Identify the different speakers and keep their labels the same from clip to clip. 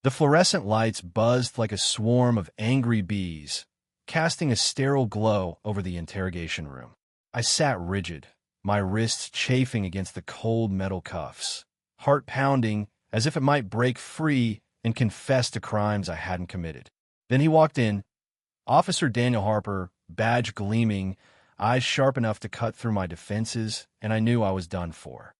Speaker 1: The fluorescent lights buzzed like a swarm of angry bees, casting a sterile glow over the interrogation room. I sat rigid, my wrists chafing against the cold metal cuffs, heart pounding as if it might break free and confess to crimes I hadn't committed. Then he walked in, Officer Daniel Harper, badge gleaming, eyes sharp enough to cut through my defenses, and I knew I was done for.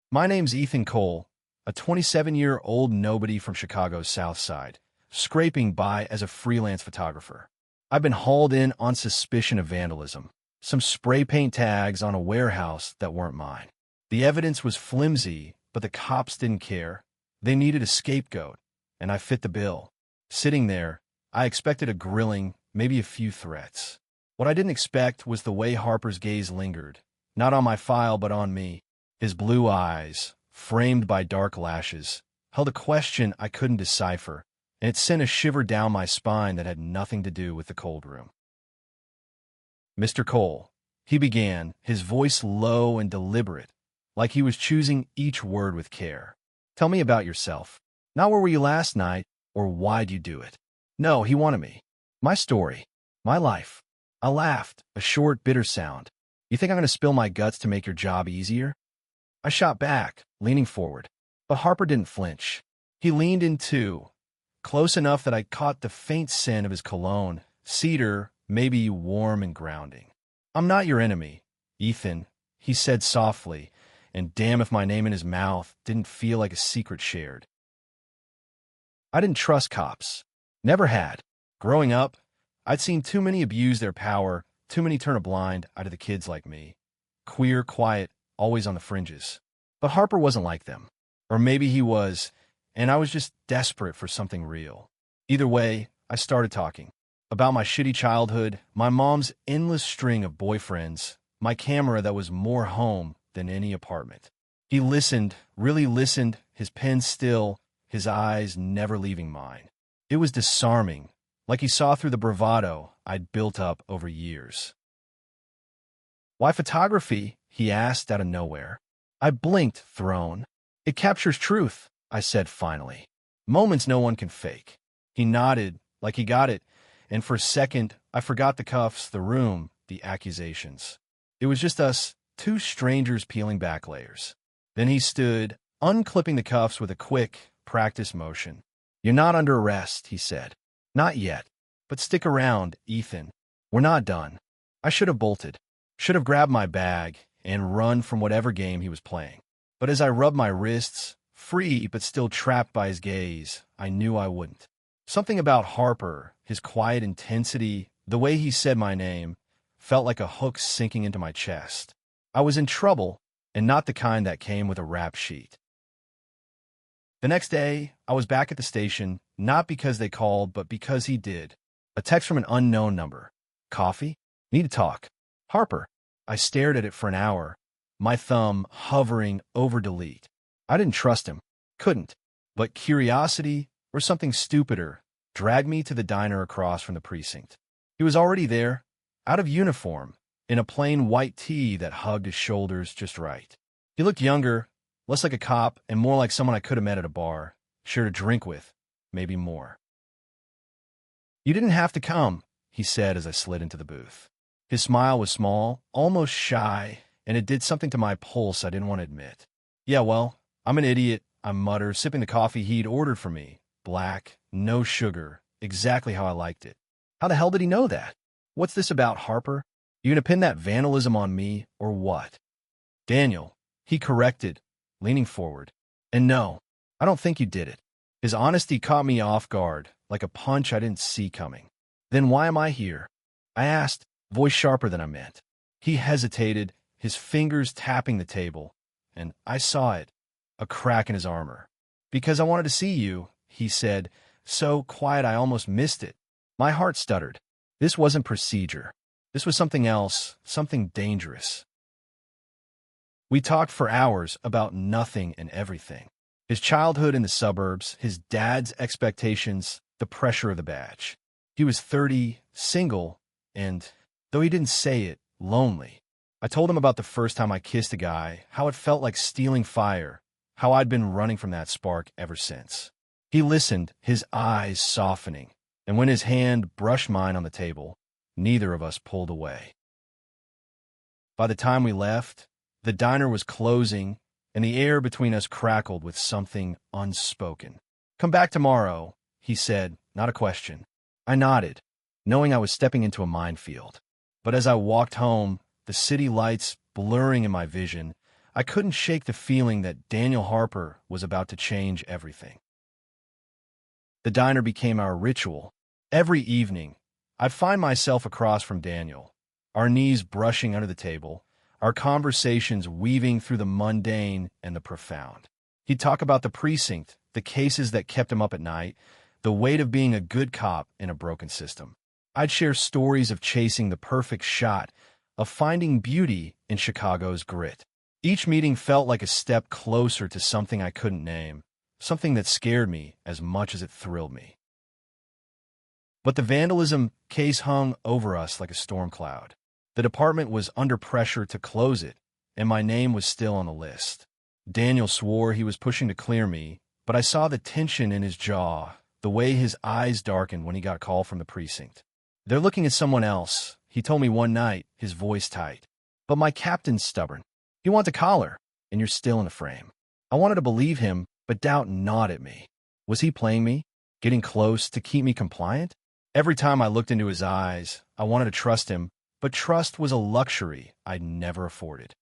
Speaker 1: "My name's Ethan Cole, a 27-year-old nobody from Chicago's South Side, scraping by as a freelance photographer. I've been hauled in on suspicion of vandalism, some spray paint tags on a warehouse that weren't mine. The evidence was flimsy, but the cops didn't care. They needed a scapegoat, and I fit the bill. Sitting there, I expected a grilling, maybe a few threats. What I didn't expect was the way Harper's gaze lingered, not on my file but on me. His blue eyes, framed by dark lashes, held a question I couldn't decipher, and it sent a shiver down my spine that had nothing to do with the cold room. "Mr. Cole," he began, his voice low and deliberate, like he was choosing each word with care. "Tell me about yourself. Not where were you last night, or why'd you do it." No, he wanted me. My story. My life. I laughed, a short, bitter sound. "You think I'm going to spill my guts to make your job easier?" I shot back, leaning forward. But Harper didn't flinch. He leaned in too, close enough that I caught the faint scent of his cologne, cedar, maybe warm and grounding. "I'm not your enemy, Ethan," he said softly, and damn if my name in his mouth didn't feel like a secret shared. I didn't trust cops. Never had. Growing up, I'd seen too many abuse their power, too many turn a blind eye to the kids like me. Queer, quiet, always on the fringes. But Harper wasn't like them. Or maybe he was, and I was just desperate for something real. Either way, I started talking. About my shitty childhood, my mom's endless string of boyfriends, my camera that was more home than any apartment. He listened, really listened, his pen still, his eyes never leaving mine. It was disarming, like he saw through the bravado I'd built up over years. "Why photography?" he asked out of nowhere. I blinked, thrown. "It captures truth," I said finally. "Moments no one can fake." He nodded, like he got it, and for a second, I forgot the cuffs, the room, the accusations. It was just us, two strangers peeling back layers. Then he stood, unclipping the cuffs with a quick, practiced motion. "You're not under arrest," he said. "Not yet. But stick around, Ethan. We're not done." I should have bolted. Should have grabbed my bag and run from whatever game he was playing. But as I rubbed my wrists, free but still trapped by his gaze, I knew I wouldn't. Something about Harper, his quiet intensity, the way he said my name, felt like a hook sinking into my chest. I was in trouble, and not the kind that came with a rap sheet. The next day, I was back at the station, not because they called, but because he did. A text from an unknown number. "Coffee? Need to talk." "Harper." I stared at it for an hour, my thumb hovering over delete. I didn't trust him. Couldn't. But curiosity, or something stupider, dragged me to the diner across from the precinct. He was already there, out of uniform, in a plain white tee that hugged his shoulders just right. He looked younger, less like a cop, and more like someone I could have met at a bar, shared a drink with, maybe more. "You didn't have to come," he said as I slid into the booth. His smile was small, almost shy, and it did something to my pulse I didn't want to admit. "Yeah, well, I'm an idiot," I muttered, sipping the coffee he'd ordered for me. Black, no sugar, exactly how I liked it. How the hell did he know that? "What's this about, Harper? You gonna pin that vandalism on me, or what?" "Daniel," he corrected, leaning forward. "And no, I don't think you did it." His honesty caught me off guard, like a punch I didn't see coming. "Then why am I here?" I asked, voice sharper than I meant. He hesitated, his fingers tapping the table, and I saw it, a crack in his armor. "Because I wanted to see you," he said, so quiet I almost missed it. My heart stuttered. This wasn't procedure. This was something else, something dangerous. We talked for hours about nothing and everything. His childhood in the suburbs, his dad's expectations, the pressure of the badge. He was 30, single, and, though he didn't say it, lonely. I told him about the first time I kissed a guy, how it felt like stealing fire, how I'd been running from that spark ever since. He listened, his eyes softening, and when his hand brushed mine on the table, neither of us pulled away. By the time we left, the diner was closing, and the air between us crackled with something unspoken. "Come back tomorrow," he said, not a question. I nodded, knowing I was stepping into a minefield. But as I walked home, the city lights blurring in my vision, I couldn't shake the feeling that Daniel Harper was about to change everything. The diner became our ritual. Every evening, I'd find myself across from Daniel, our knees brushing under the table, our conversations weaving through the mundane and the profound. He'd talk about the precinct, the cases that kept him up at night, the weight of being a good cop in a broken system. I'd share stories of chasing the perfect shot, of finding beauty in Chicago's grit. Each meeting felt like a step closer to something I couldn't name, something that scared me as much as it thrilled me. But the vandalism case hung over us like a storm cloud. The department was under pressure to close it, and my name was still on the list. Daniel swore he was pushing to clear me, but I saw the tension in his jaw, the way his eyes darkened when he got a call from the precinct. "They're looking at someone else," he told me one night, his voice tight. "But my captain's stubborn. He wants a collar, and you're still in the frame." I wanted to believe him, but doubt gnawed at me. Was he playing me, getting close to keep me compliant? Every time I looked into his eyes, I wanted to trust him, but trust was a luxury I'd never afforded.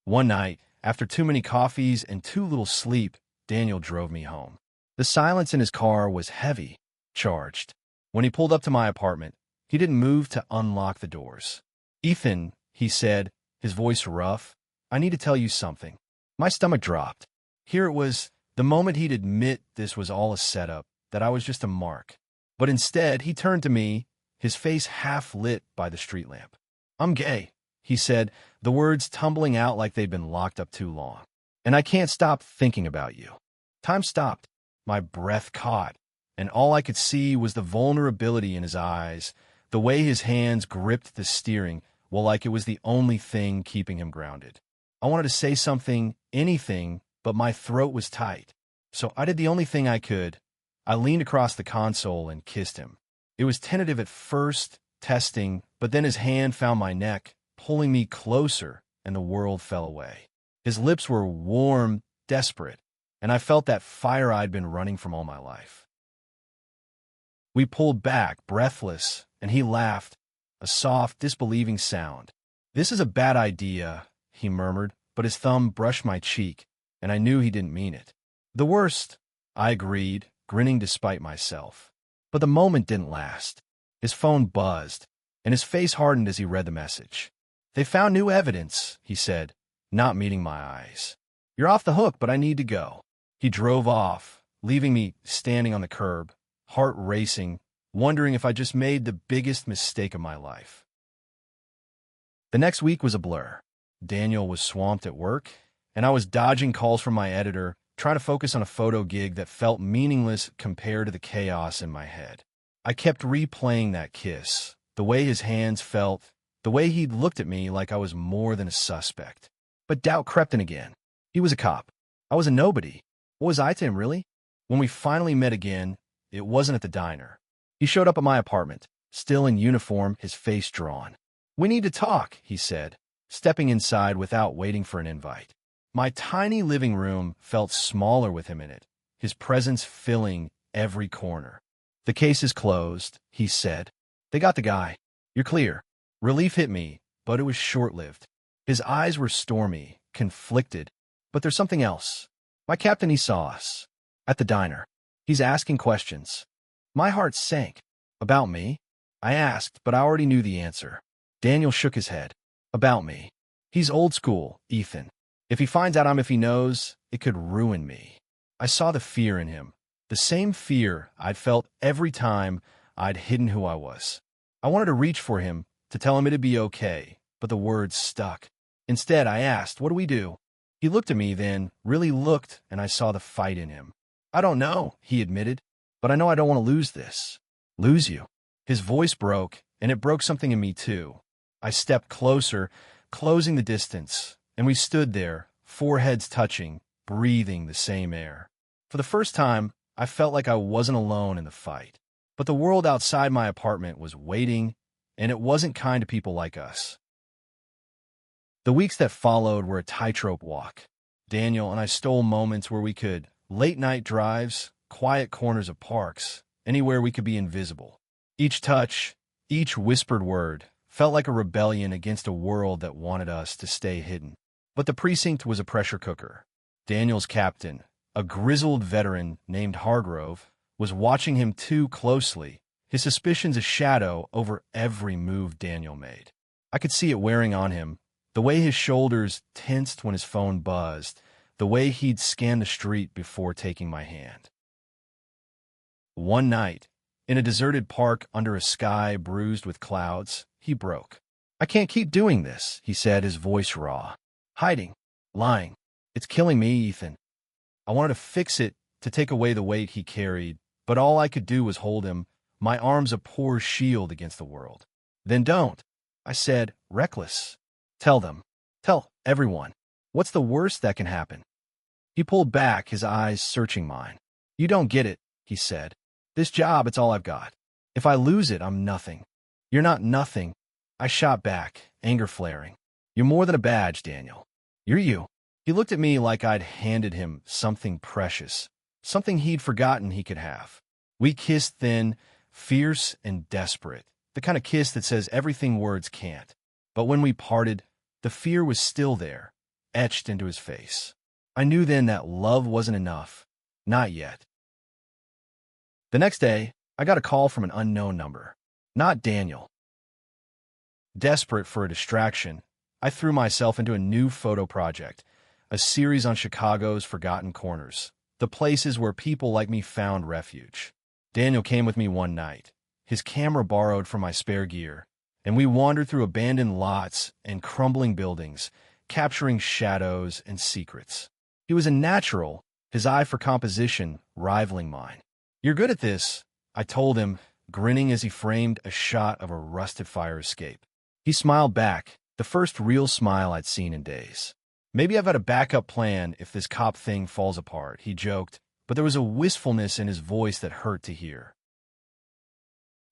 Speaker 1: One night, after too many coffees and too little sleep, Daniel drove me home. The silence in his car was heavy, charged. When he pulled up to my apartment, he didn't move to unlock the doors. "Ethan," he said, his voice rough, "I need to tell you something." My stomach dropped. Here it was, the moment he'd admit this was all a setup, that I was just a mark. But instead, he turned to me, his face half lit by the street lamp. "I'm gay," he said, the words tumbling out like they'd been locked up too long. "And I can't stop thinking about you." Time stopped. My breath caught, and all I could see was the vulnerability in his eyes, the way his hands gripped the steering, well, like it was the only thing keeping him grounded. I wanted to say something, anything, but my throat was tight. So I did the only thing I could. I leaned across the console and kissed him. It was tentative at first, testing, but then his hand found my neck, pulling me closer, and the world fell away. His lips were warm, desperate, and I felt that fire I'd been running from all my life. We pulled back, breathless, and he laughed, a soft, disbelieving sound. "This is a bad idea," he murmured, but his thumb brushed my cheek, and I knew he didn't mean it. "The worst," I agreed, grinning despite myself. But the moment didn't last. His phone buzzed, and his face hardened as he read the message. "They found new evidence," he said, not meeting my eyes. "You're off the hook, but I need to go." He drove off, leaving me standing on the curb, heart racing, wondering if I just made the biggest mistake of my life. The next week was a blur. Daniel was swamped at work, and I was dodging calls from my editor, trying to focus on a photo gig that felt meaningless compared to the chaos in my head. I kept replaying that kiss, the way his hands felt, the way he'd looked at me like I was more than a suspect. But doubt crept in again. He was a cop. I was a nobody. What was I to him, really? When we finally met again, it wasn't at the diner. He showed up at my apartment, still in uniform, his face drawn. "We need to talk," he said, stepping inside without waiting for an invite. My tiny living room felt smaller with him in it, his presence filling every corner. "The case is closed," he said. "They got the guy. You're clear." Relief hit me, but it was short-lived. His eyes were stormy, conflicted. "But there's something else. My captain, he saw us. At the diner. He's asking questions." My heart sank. "About me?" I asked, but I already knew the answer. Daniel shook his head. "About me. He's old school, Ethan. If he finds out if he knows, it could ruin me." I saw the fear in him, the same fear I'd felt every time I'd hidden who I was. I wanted to reach for him, to tell him it'd be okay, but the words stuck. Instead, I asked, "What do we do?" He looked at me then, really looked, and I saw the fight in him. "I don't know," he admitted, "but I know I don't want to lose this." "Lose you?" His voice broke, and it broke something in me too. I stepped closer, closing the distance, and we stood there, foreheads touching, breathing the same air. For the first time, I felt like I wasn't alone in the fight. But the world outside my apartment was waiting, and it wasn't kind to people like us. The weeks that followed were a tightrope walk. Daniel and I stole moments where we could late-night drives, quiet corners of parks, anywhere we could be invisible. Each touch, each whispered word, felt like a rebellion against a world that wanted us to stay hidden. But the precinct was a pressure cooker. Daniel's captain, a grizzled veteran named Hargrove, was watching him too closely, his suspicions a shadow over every move Daniel made. I could see it wearing on him, the way his shoulders tensed when his phone buzzed, the way he'd scan the street before taking my hand. One night, in a deserted park under a sky bruised with clouds, he broke. "I can't keep doing this," he said, his voice raw. "Hiding, lying. It's killing me, Ethan." I wanted to fix it, to take away the weight he carried, but all I could do was hold him, my arms a poor shield against the world. "Then don't," I said, reckless. "Tell them. Tell everyone. What's the worst that can happen?" He pulled back, his eyes searching mine. "You don't get it," he said. "This job, it's all I've got. If I lose it, I'm nothing." "You're not nothing," I shot back, anger flaring. "You're more than a badge, Daniel. You're you." He looked at me like I'd handed him something precious, something he'd forgotten he could have. We kissed thin, fierce, and desperate, the kind of kiss that says everything words can't. But when we parted, the fear was still there, etched into his face. I knew then that love wasn't enough. Not yet. The next day, I got a call from an unknown number. Not Daniel. Desperate for a distraction, I threw myself into a new photo project, a series on Chicago's forgotten corners, the places where people like me found refuge. Daniel came with me one night, his camera borrowed from my spare gear, and we wandered through abandoned lots and crumbling buildings, capturing shadows and secrets. He was a natural, his eye for composition rivaling mine. "You're good at this," I told him, grinning as he framed a shot of a rusted fire escape. He smiled back, the first real smile I'd seen in days. "Maybe I've got a backup plan if this cop thing falls apart," he joked, but there was a wistfulness in his voice that hurt to hear.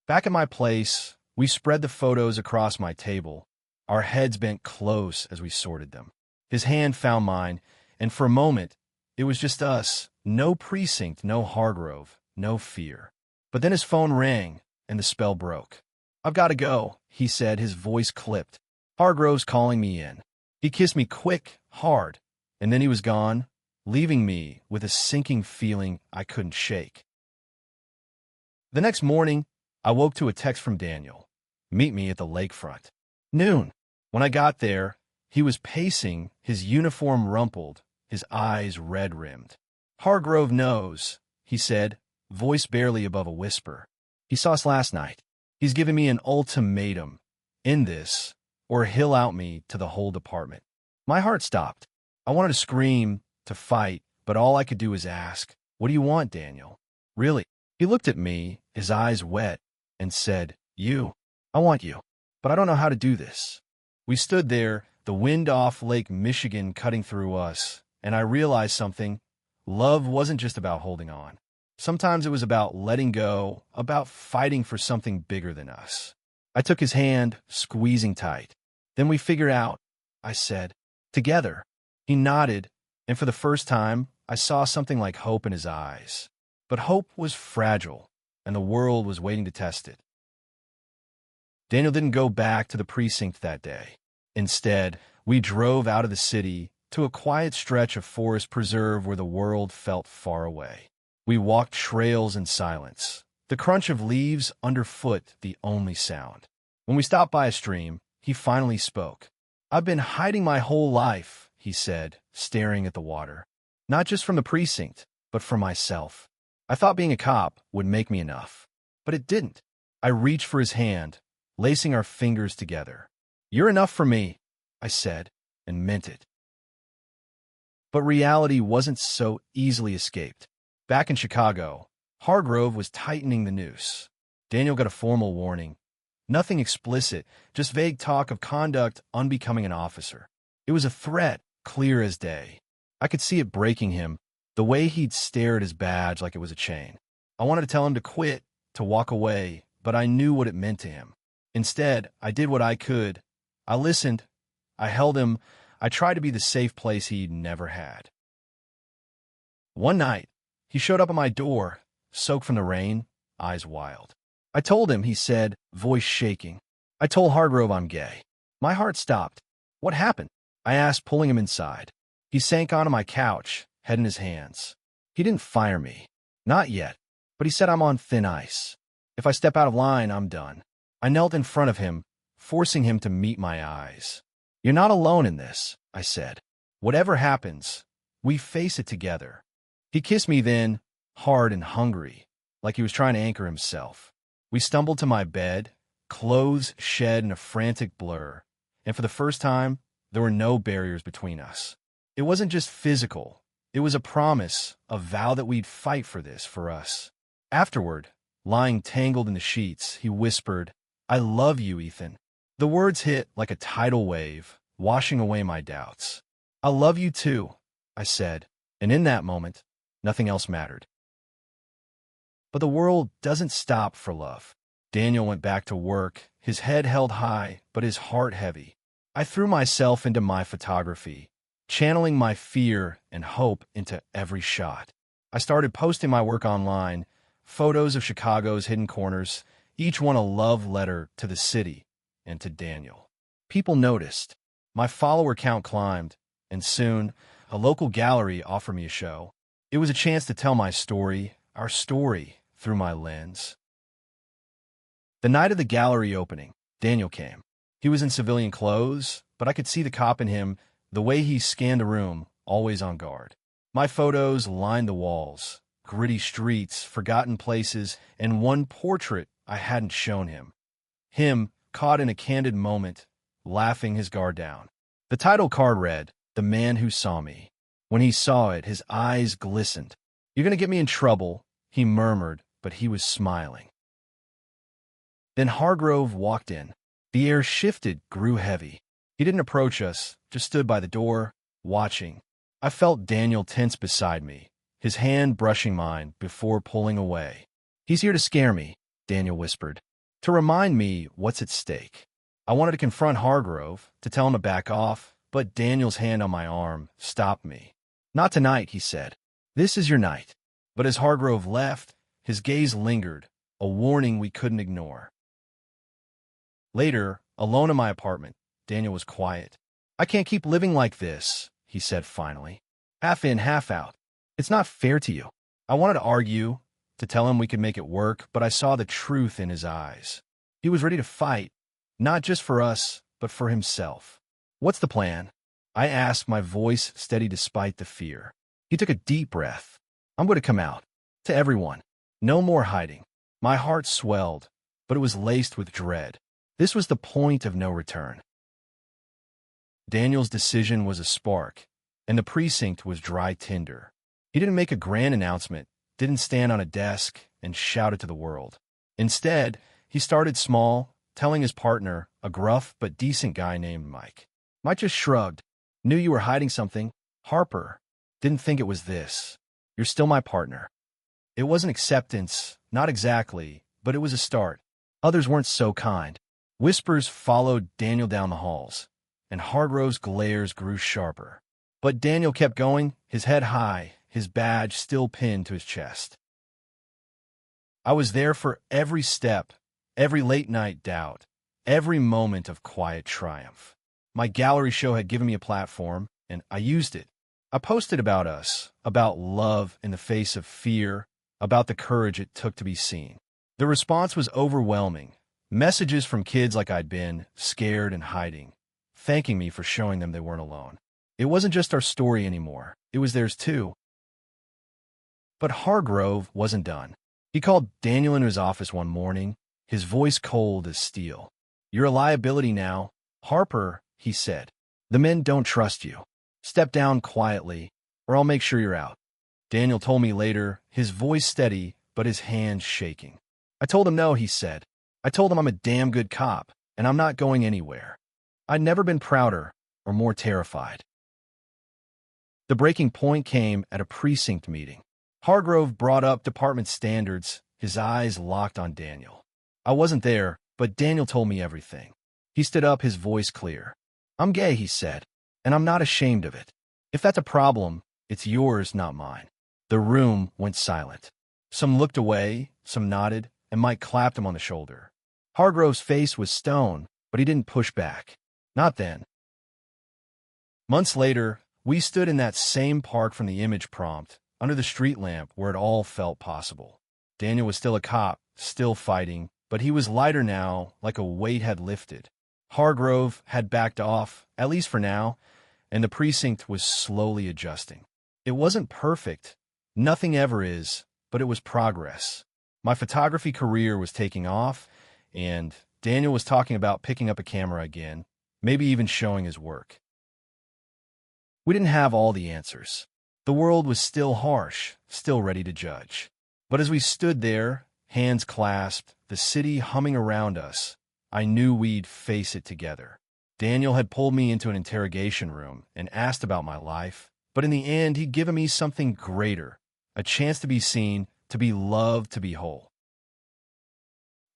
Speaker 1: Back at my place, we spread the photos across my table, our heads bent close as we sorted them. His hand found mine, and for a moment, it was just us, no precinct, no Hargrove, no fear. But then his phone rang, and the spell broke. "I've got to go," he said, his voice clipped. "Hargrove's calling me in." He kissed me quick, hard, and then he was gone, leaving me with a sinking feeling I couldn't shake. The next morning, I woke to a text from Daniel. "Meet me at the lakefront. Noon." When I got there, he was pacing, his uniform rumpled, his eyes red-rimmed. "Hargrove knows," he said, voice barely above a whisper. "He saw us last night. He's given me an ultimatum. End this, or he'll out me to the whole department." My heart stopped. I wanted to scream, to fight, but all I could do was ask, "What do you want, Daniel?" "Really?" He looked at me, his eyes wet, and said, "You. I want you. But I don't know how to do this." We stood there, the wind off Lake Michigan cutting through us, and I realized something. Love wasn't just about holding on. Sometimes it was about letting go, about fighting for something bigger than us. I took his hand, squeezing tight. "Then we figure out," I said, "together." He nodded, and for the first time, I saw something like hope in his eyes. But hope was fragile, and the world was waiting to test it. Daniel didn't go back to the precinct that day. Instead, we drove out of the city to a quiet stretch of forest preserve where the world felt far away. We walked trails in silence, the crunch of leaves underfoot the only sound. When we stopped by a stream, he finally spoke. "I've been hiding my whole life," he said, staring at the water. "Not just from the precinct, but from myself. I thought being a cop would make me enough. But it didn't." I reached for his hand, lacing our fingers together. "You're enough for me," I said, and meant it. But reality wasn't so easily escaped. Back in Chicago, Hargrove was tightening the noose. Daniel got a formal warning. Nothing explicit, just vague talk of conduct unbecoming an officer. It was a threat, clear as day. I could see it breaking him, The way he'd stare at his badge like it was a chain. I wanted to tell him to quit, to walk away, but I knew what it meant to him. Instead, I did what I could. I listened. I held him. I tried to be the safe place he'd never had. One night, he showed up at my door, soaked from the rain, eyes wild. I told him, he said, voice shaking. I told Hargrove I'm gay. My heart stopped. What happened? I asked, pulling him inside. He sank onto my couch, head in his hands. He didn't fire me. Not yet. But he said I'm on thin ice. If I step out of line, I'm done. I knelt in front of him, forcing him to meet my eyes. You're not alone in this, I said. Whatever happens, we face it together. He kissed me then, hard and hungry, like he was trying to anchor himself. We stumbled to my bed, clothes shed in a frantic blur, and for the first time, there were no barriers between us. It wasn't just physical. It was a promise, a vow that we'd fight for this, for us. Afterward, lying tangled in the sheets, he whispered, I love you, Ethan. The words hit like a tidal wave, washing away my doubts. I love you too, I said, and in that moment, nothing else mattered. But the world doesn't stop for love. Daniel went back to work, his head held high, but his heart heavy. I threw myself into my photography, channeling my fear and hope into every shot. I started posting my work online, photos of Chicago's hidden corners, each one a love letter to the city and to Daniel. People noticed. My follower count climbed, and soon, a local gallery offered me a show. It was a chance to tell my story, our story, through my lens. The night of the gallery opening, Daniel came. He was in civilian clothes, but I could see the cop in him, the way he scanned the room, always on guard. My photos lined the walls, gritty streets, forgotten places, and one portrait I hadn't shown him. Him, caught in a candid moment, laughing his guard down. The title card read, The Man Who Saw Me. When he saw it, his eyes glistened. You're going to get me in trouble, he murmured, but he was smiling. Then Hargrove walked in. The air shifted, grew heavy. He didn't approach us, just stood by the door, watching. I felt Daniel tense beside me, his hand brushing mine before pulling away. He's here to scare me, Daniel whispered, to remind me what's at stake. I wanted to confront Hargrove, to tell him to back off, but Daniel's hand on my arm stopped me. Not tonight, he said. This is your night. But as Hargrove left, his gaze lingered, a warning we couldn't ignore. Later, alone in my apartment, Daniel was quiet. I can't keep living like this, he said finally. Half in, half out. It's not fair to you. I wanted to argue, to tell him we could make it work, but I saw the truth in his eyes. He was ready to fight, not just for us, but for himself. What's the plan? I asked, my voice steady despite the fear. He took a deep breath. I'm going to come out. To everyone. No more hiding. My heart swelled, but it was laced with dread. This was the point of no return. Daniel's decision was a spark, and the precinct was dry tinder. He didn't make a grand announcement, didn't stand on a desk and shout it to the world. Instead, he started small, telling his partner, a gruff but decent guy named Mike. Mike just shrugged. Knew you were hiding something. Harper. Didn't think it was this. You're still my partner. It wasn't acceptance, not exactly, but it was a start. Others weren't so kind. Whispers followed Daniel down the halls, and Hargrove's glares grew sharper. But Daniel kept going, his head high, his badge still pinned to his chest. I was there for every step, every late-night doubt, every moment of quiet triumph. My gallery show had given me a platform, and I used it. I posted about us, about love in the face of fear, about the courage it took to be seen. The response was overwhelming. Messages from kids like I'd been, scared and hiding, thanking me for showing them they weren't alone. It wasn't just our story anymore. It was theirs too. But Hargrove wasn't done. He called Daniel into his office one morning, his voice cold as steel. You're a liability now. Harper, he said. The men don't trust you. Step down quietly, or I'll make sure you're out. Daniel told me later, his voice steady, but his hands shaking. I told him no, he said. I told him I'm a damn good cop, and I'm not going anywhere. I'd never been prouder or more terrified. The breaking point came at a precinct meeting. Hargrove brought up department standards, his eyes locked on Daniel. I wasn't there, but Daniel told me everything. He stood up, his voice clear. "I'm gay," he said, "and I'm not ashamed of it. If that's a problem, it's yours, not mine." The room went silent. Some looked away, some nodded, and Mike clapped him on the shoulder. Hargrove's face was stone, but he didn't push back. Not then. Months later, we stood in that same park from the image prompt, under the street lamp where it all felt possible. Daniel was still a cop, still fighting, but he was lighter now, like a weight had lifted. Hargrove had backed off, at least for now, and the precinct was slowly adjusting. It wasn't perfect. Nothing ever is, but it was progress. My photography career was taking off, and Daniel was talking about picking up a camera again, maybe even showing his work. We didn't have all the answers. The world was still harsh, still ready to judge. But as we stood there, hands clasped, the city humming around us, I knew we'd face it together. Daniel had pulled me into an interrogation room and asked about my life, but in the end, he'd given me something greater, a chance to be seen, to be loved, to be whole.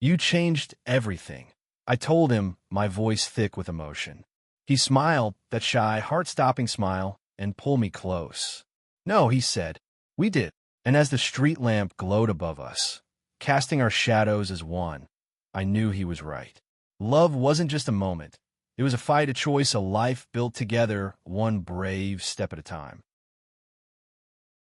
Speaker 1: "You changed everything," I told him, my voice thick with emotion. He smiled, that shy, heart-stopping smile, and pulled me close. "No," he said, "we did." And as the street lamp glowed above us, casting our shadows as one, I knew he was right. Love wasn't just a moment. It was a fight, a choice, a life built together, one brave step at a time.